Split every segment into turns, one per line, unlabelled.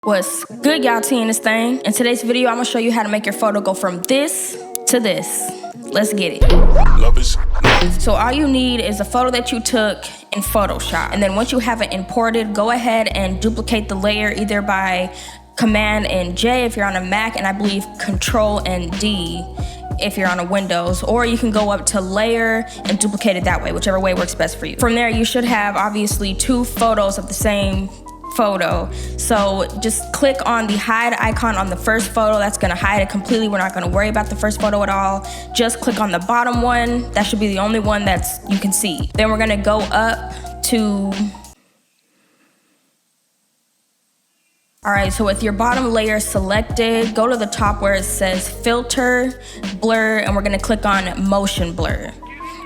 What's good, y'all? T in this thing. In today's video, I'm gonna show you how to make your photo go from this to this. Let's get it.
Love is love.
So all you need is a photo that you took in Photoshop. And then once you have it imported, go ahead and duplicate the layer either by Command and J if you're on a Mac, and I believe Control and D if you're on a Windows, or you can go up to layer and duplicate it that way, whichever way works best for you. From there, you should have obviously two photos of the same photo. So just click on the hide icon on the first photo. That's gonna hide it completely. We're not gonna worry about the first photo at all. Just click on the bottom one. That should be the only one that's you can see. Then we're gonna go up to, all right, so with your bottom layer selected, go to the top where it says filter, blur, and we're gonna click on motion blur.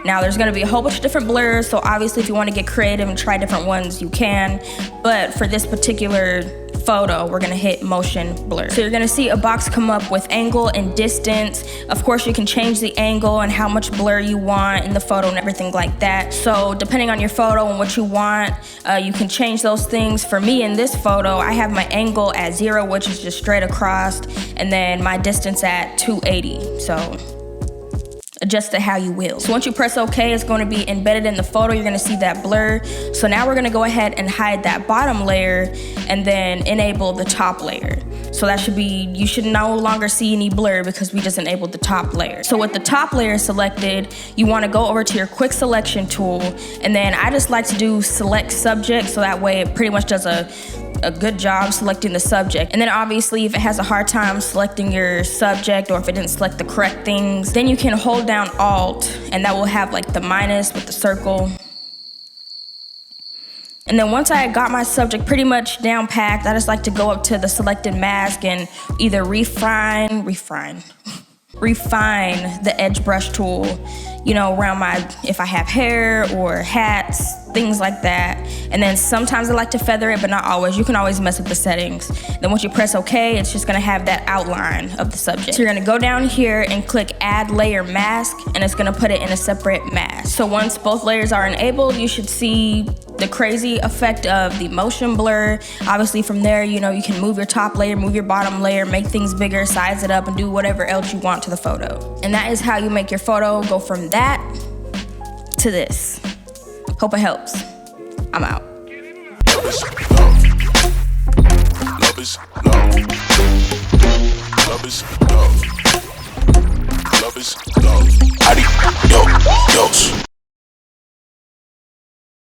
Now there's gonna be a whole bunch of different blurs, so obviously if you wanna get creative and try different ones, you can. But for this particular photo, we're gonna hit motion blur. So you're gonna see a box come up with angle and distance. Of course, you can change the angle and how much blur you want in the photo and everything like that. So depending on your photo and what you want, you can change those things. For me in this photo, I have my angle at 0, which is just straight across, and then my distance at 280. So adjust it how you will. So once you press OK, it's going to be embedded in the photo. You're going to see that blur. So now we're going to go ahead and hide that bottom layer and then enable the top layer. So that should be, you should no longer see any blur because we just enabled the top layer. So with the top layer selected, you want to go over to your quick selection tool, and then I just like to do select subject, so that way it pretty much does a good job selecting the subject. And then obviously if it has a hard time selecting your subject, or if it didn't select the correct things, then you can hold down Alt, and that will have like the minus with the circle. And then once I got my subject pretty much down packed, I just like to go up to the selected mask and either refine the edge brush tool, you know, around if I have hair or hats, things like that. And then sometimes I like to feather it, but not always. You can always mess with the settings. Then once you press OK, it's just gonna have that outline of the subject. So you're gonna go down here and click Add Layer Mask, and it's gonna put it in a separate mask. So once both layers are enabled, you should see the crazy effect of the motion blur. Obviously from there, you know, you can move your top layer, move your bottom layer, make things bigger, size it up, and do whatever else you want to the photo. And that is how you make your photo go from that to this. Hope it helps. I'm out.
Love is love. Love is love. Love is love. Love is love. Adios.